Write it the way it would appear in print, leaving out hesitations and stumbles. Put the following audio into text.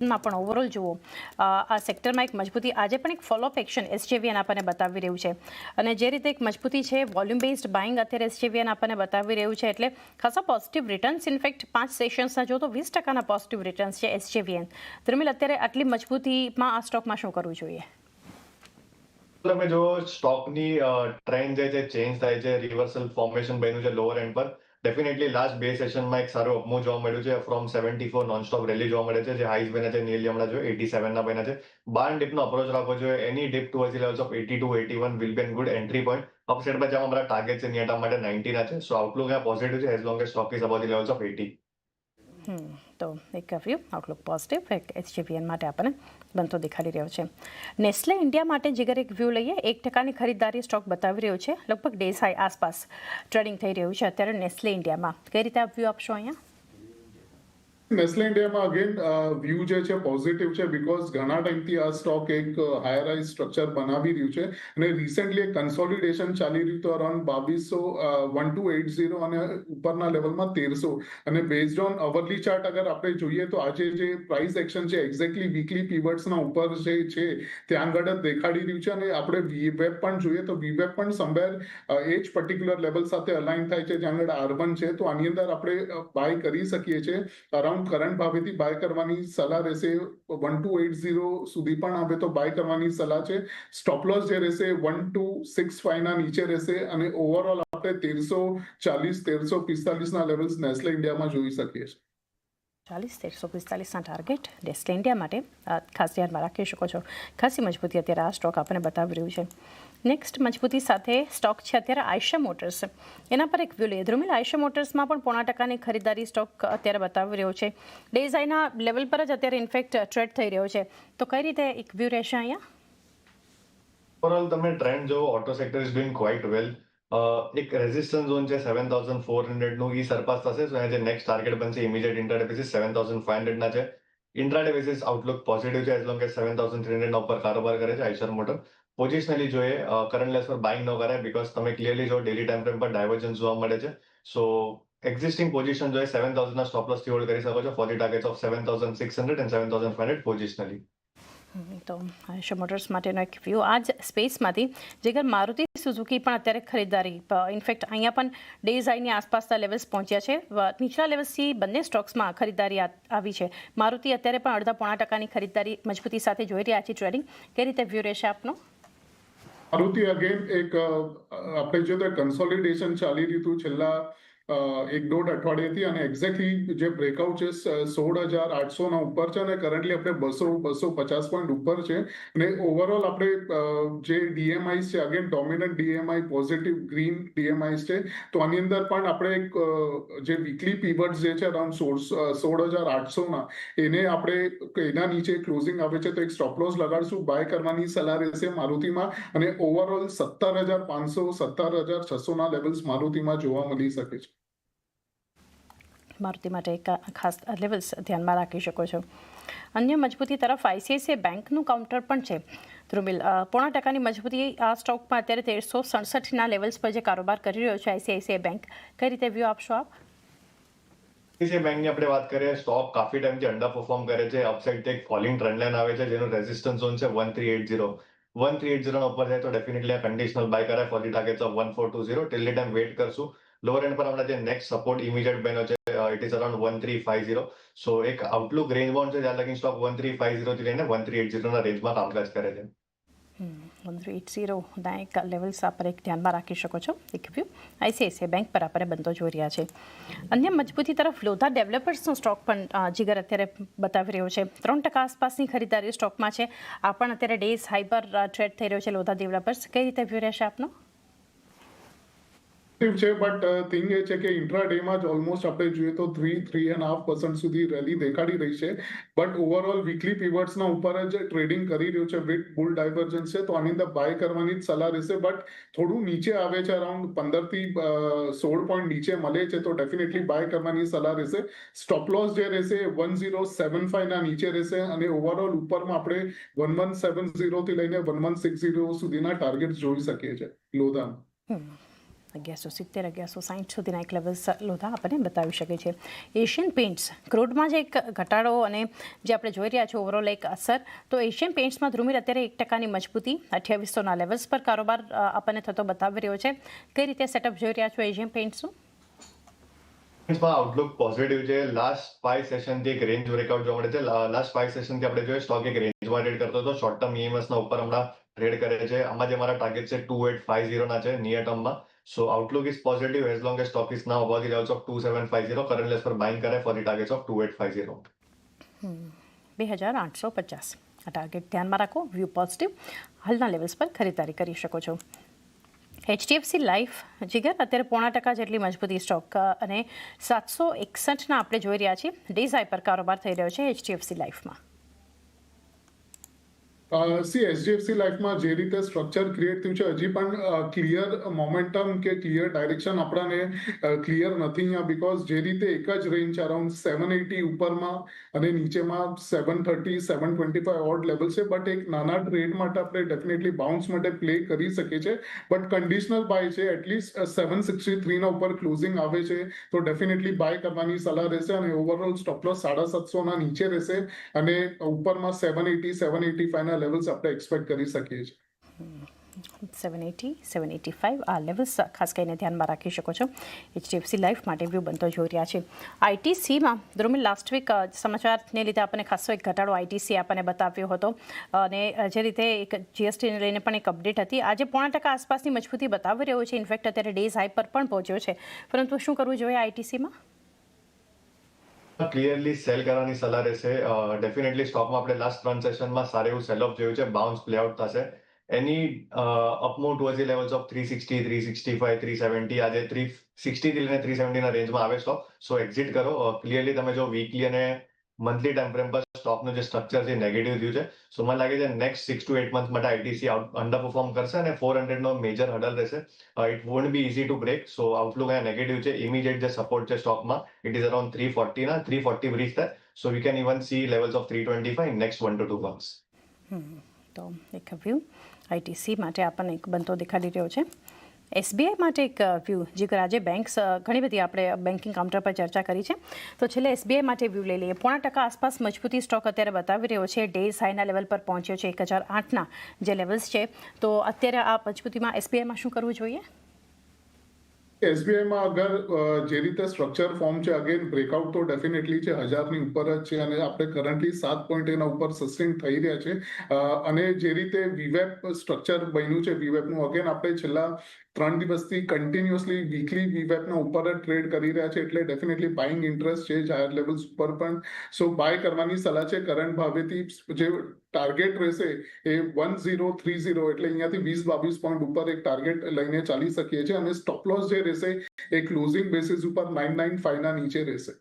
માં પણ ઓવરઓલ જુઓ આ સેક્ટરમાં એક મજબૂતી આજે પણ એક ફોલોઅપ એક્શન એસજેવીએન આપણને બતાવી રહ્યું છે અને જે રીતે એક મજબૂતી છે વોલ્યુમ બેઝડ બાઇંગ અત્યારે એસજેવીએન આપણને બતાવી રહ્યું છે એટલે ખાસા પોઝિટિવ રિટર્ન્સ ઇનફેક્ટ 5 સેશન્સના જો તો 20% પોઝિટિવ રિટર્ન્સ છે એસજેવીએન. ધર્મિલ, અત્યારે આટલી મજબૂતીમાં આ સ્ટોકમાં શું કરવું જોઈએ? તમે જો સ્ટોકની ટ્રેન્ડ જે છે ચેન્જ થાય છે, રિવર્સલ ફોર્મેશન બન્યું છે લોઅર એન્ડ પર. ડેફિનેટલી લાસ્ટ 2 સેશનમાં એક સારો અપમૂવ જોવા મળ્યું છે. ફ્રોમ 74 નોનસ્ટોપ રેલી જોવા મળે છે, જે હાઈસ બન્યા છે નિયરલી હમણાં જો 87 ના બન્યા છે. બાર ડીપનો અપ્રોચ રાખવો જોઈએ. Any dip towards levels of 82 81 will be an good entry point. Upside પર જવામાં અમારા ટાર્ગેટ છે નિયર ટર્મ માટે 90 ના છે. સો આઉટલુક આ પોઝિટિવ છે as long as stock is above the levels of 80. તો એક વ્યૂ આઉટલુક પોઝિટિવ એક એચજીવીએન માટે આપણને બનતો દેખાડી રહ્યો છે. નેસ્લે ઇન્ડિયા માટે જીગર એક વ્યૂ લઈએ. 1% ખરીદદારી સ્ટોક બતાવી રહ્યો છે, લગભગ ડેઝ હાઈ આસપાસ ટ્રેડિંગ થઈ રહ્યું છે અત્યારે નેસ્લે ઇન્ડિયામાં. કઈ રીતે આપ વ્યૂ આપશો અહીંયા? નેસ્લે ઇન્ડિયામાં અગેન વ્યૂ જે છે પોઝિટિવ છે બીકોઝ ઘણા ટાઈમથી આ સ્ટોક એક હાયર હાઈ સ્ટ્રક્ચર બનાવી રહ્યું છે અને રિસેન્ટલી એક કન્સોલિડેશન ચાલી રહ્યું હતું અરાઉન્ડ 1280 અને ઉપરના લેવલમાં 1300 અને બેઝડ ઓન અવરલી ચાર્ટ અગર આપણે જોઈએ તો આજે જે પ્રાઇસ એક્શન છે એક્ઝેક્ટલી વીકલી પીવર્ડ્સના ઉપર જે છે ત્યાં આગળ જ દેખાડી રહ્યું છે અને આપણે વીવેબ પણ જોઈએ તો વીવેબ પણ સમવેર એ જ પર્ટિક્યુલર લેવલ સાથે અલાઇન થાય છે જ્યાં આગળ R1 છે. તો આની અંદર આપણે બાય કરી શકીએ છીએ. અરાઉન્ડ કરંટ ભાવેથી બાય કરવાની સલાહ રહેશે. 1280 સુધી પણ આવે તો બાય કરવાની સલાહ છે. સ્ટોપ લોસ જે રહેશે 1265 ના નીચે રહેશે અને ઓવરઓલ આપણે 1340 1345 ના લેવલ્સ નેસ્લે ઇન્ડિયામાં જોઈ શકીએ છીએ. 1345ના ટાર્ગેટ નેસ્લે ઇન્ડિયા માટે ખાસ ધ્યાનમાં રાખી શકો છો. ખાસી મજબૂતી અત્યારે આ સ્ટોક આપણને બતાવી રહ્યું છે. નેક્સ્ટ મજબૂતી સાથે સ્ટોક છે અત્યારે આયશા મોટર્સ. એના પર એક વ્યૂ લઈએ. ધ્રુમિલ, આયશા મોટર્સમાં પણ 0.5% ખરીદારી સ્ટોક અત્યારે બતાવી રહ્યો છે. ડેઝ હાઈના લેવલ પર જ અત્યારે ઇનફેક્ટ ટ્રેડ થઈ રહ્યો છે. તો કઈ રીતે એક વ્યૂ રહેશે અહીંયા? ઓવરઓલ તમે ટ્રેન્ડ જો auto sector is doing quite well. એક રેઝિસ્ટન્સ ઝોન છે 7400 નું ઈ સરપાસ થશે. તો જે નેક્સ્ટ ટાર્ગેટ બનશે ઇમિડિયેટ ઇન્ટ્રાડે બેસિસ 7500 ના છે. ઇન્ટ્રાડે બેસિસ આઉટલુક પોઝિટિવ છે એઝ લોંગ એઝ 7300 ના ઉપર કારોબાર કરે છે આયશર મોટર. પોઝિશનલી જોઈએ કરંટ લેવલ્સ પર બાઇંગ ન કરાય બીકોઝ તમે ક્લિયરલી જો ડેલી ટાઈમ ફ્રેમ પર ડાયવર્જન્સ જોવા મળે છે. સો એક્ઝિસ્ટિંગ પોઝિશન જોઈએ 7000 ના સ્ટોપ લોસ થી હોલ્ડ કરી શકો છો four the targets of 7600 and 7500 પોઝિશનલી. તો આયશા મોટર્સ માટેનો એક વ્યૂ. આ જ સ્પેસમાંથી જીગર મારુતિ સુઝુકી પણ અત્યારે ખરીદારી ઇનફેક્ટ અહીંયા પણ ડેઝ હાઈની આસપાસના લેવલ્સ પહોંચ્યા છે. નીચલા લેવલ્સથી બંને સ્ટોક્સમાં ખરીદારી આવી છે. મારુતિ અત્યારે પણ 0.5% ખરીદારી મજબૂતી સાથે જોઈ રહ્યા છે ટ્રેડિંગ. કઈ રીતે વ્યૂ રહેશે આપનો? મારુતિ અગેન એક આપણે જો તો કન્સોલિડેશન ચાલી રહ્યું હતું છેલ્લા 1-1.5 અઠવાડિયાથી અને એક્ઝેક્ટલી જે બ્રેકઆઉટ છે 16800 ના ઉપર છે અને કરન્ટલી આપણે 250 પોઈન્ટ ઉપર છે અને ઓવરઓલ આપણે જે ડીએમઆઈ છે અગેન ડોમિનન્ટ ડીએમઆઈ પોઝિટિવ ગ્રીન ડીએમઆઈ છે. તો આની અંદર પણ આપણે એક જે વીકલી પીવર્ડ્સ જે છે અરાઉન્ડ 16800 ના એને આપણે એના નીચે ક્લોઝિંગ આવે છે તો એક સ્ટોપ લોસ લગાડશું. બાય કરવાની સલાહ રહેશે મારુતિમાં અને ઓવરઓલ 17500 17600 ના લેવલ્સ મારુતિમાં જોવા મળી શકે છે. મારુતિ માટે એક ખાસ લેવલ્સ ધ્યાનમાં રાખી શકો છો. અન્ય મજબૂતી તરફ આઈસીઆઈસીઆઈ બેંકનું કાઉન્ટર પણ છે. ધ્રુમિલ, 0.5% મજબૂતી આ સ્ટોકમાં અત્યારે 1367ના લેવલ્સ પર જે કારોબાર કરી રહ્યો છે આઈસીઆઈસીઆઈ બેંક. કઈ રીતે વ્યૂ આપશો આપ? આઈસીઆઈસીઆઈ બેંકની આપણે વાત કરીએ સ્ટોક કાફી ટાઈમથી અંડર પરફોર્મ કરે છે. અપસાઇડ એક ફોલિંગ ટ્રેન્ડ લાઇન આવે છે જેનો રેઝિસ્ટન્સ ઝોન છે 1380. 1380 ના ઉપર જાય તો ડેફિનેટલી આ કન્ડિશનલ બાય કરાય for the targets of 1420. Till the time wait કરશું. લોઅર એન્ડ પર હમણાં જે નેક્સ્ટ સપોર્ટ ઇમિડિયેટ બન્યો છે ઇટ ઇઝ અરાઉન્ડ 1350. સો એક આઉટલુક રેન્જ બાઉન્ડ છે જ્યાં લગી સ્ટોક 1350 થી લઈને 1380 ના રેન્જમાં કામકાજ કરે છે. 1380 ના એક લેવલ્સ આપણે એક ધ્યાનમાં રાખી શકો છો. એક વ્યૂ આઈસીઆઈસીઆઈ બેંક પર આપણે બનતો જોઈ રહ્યા છે. અન્ય મજબૂતી તરફ લોધા ડેવલપર્સનો સ્ટોક પણ જીગર અત્યારે બતાવી રહ્યો છે. 3% આસપાસની ખરીદારી સ્ટોકમાં છે. આ પણ અત્યારે ડેઝ હાઈ પર ટ્રેડ થઈ રહ્યો છે લોધા ડેવલપર્સ. કઈ રીતે વ્યૂ રહેશે આપનો? છે બટ થિંગ એ છે કે ઇન્ટ્રાડેમાં જ ઓલમોસ્ટ આપણે જોઈએ તો 3.5% સુધી રેલી દેખાડી રહી છે બટ ઓવરઓલ વીકલી પીવર્ડ્સના ઉપર જ ટ્રેડિંગ કરી રહ્યું છે વિથ બુલ ડાયવર્જન્સ છે. તો આની અંદર બાય કરવાની જ સલાહ રહેશે બટ થોડું નીચે આવે છે અરાઉન્ડ 15 થી 16 પોઈન્ટ નીચે મળે છે તો ડેફિનેટલી બાય કરવાની સલાહ રહેશે. સ્ટોપ લોસ જે રહેશે 1075 ના નીચે રહેશે અને ઓવરઓલ ઉપરમાં આપણે 1170 થી લઈને 1160 સુધીના ટાર્ગેટ જોઈ શકીએ છીએ લોધામાં. 1170 1160 સુધીના એક લેવલ્સ લોધા આપણને બતાવી શકે છે. એશિયન પેઇન્ટ્સ ક્રૂડમાં જે એક ઘટાડો અને જે આપણે જોઈ રહ્યા છીએ ઓવરઓલ એક અસર, તો એશિયન પેઇન્ટ્સમાં ધ્રુમિલ અત્યારે 1%ની મજબૂતી 2800ના લેવલ્સ પર કારોબાર આપણને થતો બતાવી રહ્યો છે. કઈ રીતે સેટઅપ જોઈ રહ્યા છો એશિયન પેઇન્ટ્સનું? માં આઉટલુક પોઝિટિવ છે. લાસ્ટ 5 સેશનથી એક રેન્જ બ્રેકઆઉટ જોવા મળે છે. લાસ્ટ 5 સેશનથી આપણે જોઈએ સ્ટોક એક રેન્જમાં ટ્રેડ કરતો હતો. શોર્ટ ટર્મ EMS ના ઉપર હમણાં ટ્રેડ કરે છે. આમાં જે મારા ટાર્ગેટ છે 2850 ના છે નિયર ટર્મમાં. So outlook is positive as long as stock is now above the levels of 2750. Current levels પર બાઇંગ કરે ફોર ધી ટાર્ગેટ્સ ઓફ 2850. 2850 આ ટાર્ગેટ ધ્યાનમાં રાખો. વ્યૂ પોઝિટિવ, હાલના લેવલ્સ પર ખરીદારી કરી શકો છો. HDFC લાઈફ જીગર અત્યારે 0.5% જેટલી મજબૂતી સ્ટોક અને 761ના આપણે જોઈ રહ્યા છીએ. ડેઝ હાઈ પર કારોબાર થઈ રહ્યો છે HDFC લાઈફમાં. HDFC લાઈફમાં જે રીતે સ્ટ્રક્ચર ક્રિએટ થયું છે હજી પણ ક્લિયર મોમેન્ટમ કે ક્લિયર ડાયરેક્શન આપણને ક્લિયર નથી અહીંયા, બીકોઝ જે રીતે એક જ રેન્જ અરાઉન્ડ 780 ઉપરમાં અને નીચેમાં 730 725 ઓડ લેવલ છે. બટ એક નાના ટ્રેડ માટે આપણે ડેફિનેટલી બાઉન્સ માટે પ્લે કરી શકીએ છીએ. બટ કન્ડિશનલ બાય છે. એટલીસ્ટ 763ના ઉપર ક્લોઝિંગ આવે છે તો ડેફિનેટલી બાય કરવાની સલાહ રહેશે. અને ઓવરઓલ સ્ટોપ લોસ 750ના નીચે રહેશે અને ઉપરમાં 780 785ના લેવલ્સ આપણે એક્સપેક્ટ કરી શકીએ છીએ. 780 785 આ લેવલ્સ ખાસ કરીને ધ્યાનમાં રાખી શકો છો. HDFC લાઈફ માટે વ્યૂ બનતો જોઈ રહ્યા છે. ITCમાં ધ્રુમિલ લાસ્ટ વીક સમાચારને લીધે આપણને ખાસો એક ઘટાડો ITC આપણને બતાવ્યો હતો અને જે રીતે એક GSTને લઈને પણ એક અપડેટ હતી. આજે 0.5% આસપાસની મજબૂતી બતાવી રહ્યો છે. ઇનફેક્ટ અત્યારે ડેઝ હાઈ પર પણ પહોંચ્યો છે. પરંતુ શું કરવું જોઈએ ITCમાં? ક્લિયરલી સેલ કરવાની સલાહ રહેશે. ડેફિનેટલી સ્ટોકમાં આપણે લાસ્ટ 3 સેશનમાં સારું એવું સેલ ઓફ જોયું છે. બાઉન્સ પ્લે આઉટ થશે. Any upmove towards the levels of 360 365 370 આજે 360 થી લઈને 370 ના રેન્જમાં આવે સ્ટોક. સો એક્ઝિટ કરો. ક્લિયરલી તમે જો વીકલી અને મંથલી ટાઈમ ફ્રેમ પર સ્ટોકનું જે સ્ટ્રક્ચર છે નેગેટિવ થયું છે. સો મને લાગે છે નેક્સ્ટ 6 to 8 મંથ માટે ITC અંડર પરફોર્મ કરશે અને 400 નો મેજર હડલ રહેશે. It won't be easy to break. So outlook અહીંયા નેગેટિવ છે. ઇમિડિયેટ જે સપોર્ટ છે સ્ટોકમાં ઇટ ઇઝ અરાઉન્ડ 340 ના 340 બ્રીચ થાય. So we can even see levels of 325 next 1 to 2 months. તો એક વ્યૂ ITC માટે આપણને એક બનતો દેખાડી રહ્યો છે. SBI માટે એક વ્યૂ જીગર, આજે બેંક્સ ઘણી બધી આપણે બેન્કિંગ કાઉન્ટર પર ચર્ચા કરી છે, તો છેલ્લે SBI માટે વ્યૂ લઈ લઈએ. 0.5% આસપાસ મજબૂતી સ્ટોક અત્યારે બતાવી રહ્યો છે. ડેઝ હાઈના લેવલ પર પહોંચ્યો છે 1008ના જે લેવલ્સ છે. તો અત્યારે આ મજબૂતીમાં SBIમાં શું કરવું જોઈએ? SBIમાં અગર જે રીતે સ્ટ્રક્ચર ફોર્મ છે અગેન બ્રેકઆઉટ તો ડેફિનેટલી છે 1000ની ઉપર જ છે અને આપણે કરન્ટલી 7 પોઈન્ટ એના ઉપર સસ્ટેન થઈ રહ્યા છે. અને જે રીતે VWAP સ્ટ્રક્ચર બન્યું છે, VWAPનું અગેન આપણે છેલ્લા 3 દિવસથી કન્ટિન્યુઅસલી વીકલી VWAPના ઉપર જ ટ્રેડ કરી રહ્યા છે. એટલે ડેફિનેટલી બાઇંગ ઇન્ટરેસ્ટ છે હાયર લેવલ્સ ઉપર પણ. સો બાય કરવાની સલાહ છે. કરંટ ભાવેથી જે ટાર્ગેટ રહેશે એ 1030 એટલે અહીંયાથી 20-22 પોઈન્ટ ઉપર એક ટાર્ગેટ લઈને ચાલી શકીએ છીએ. અને સ્ટોપ લોસ જે રહેશે એ ક્લોઝિંગ બેસિસ ઉપર 995ના નીચે રહેશે.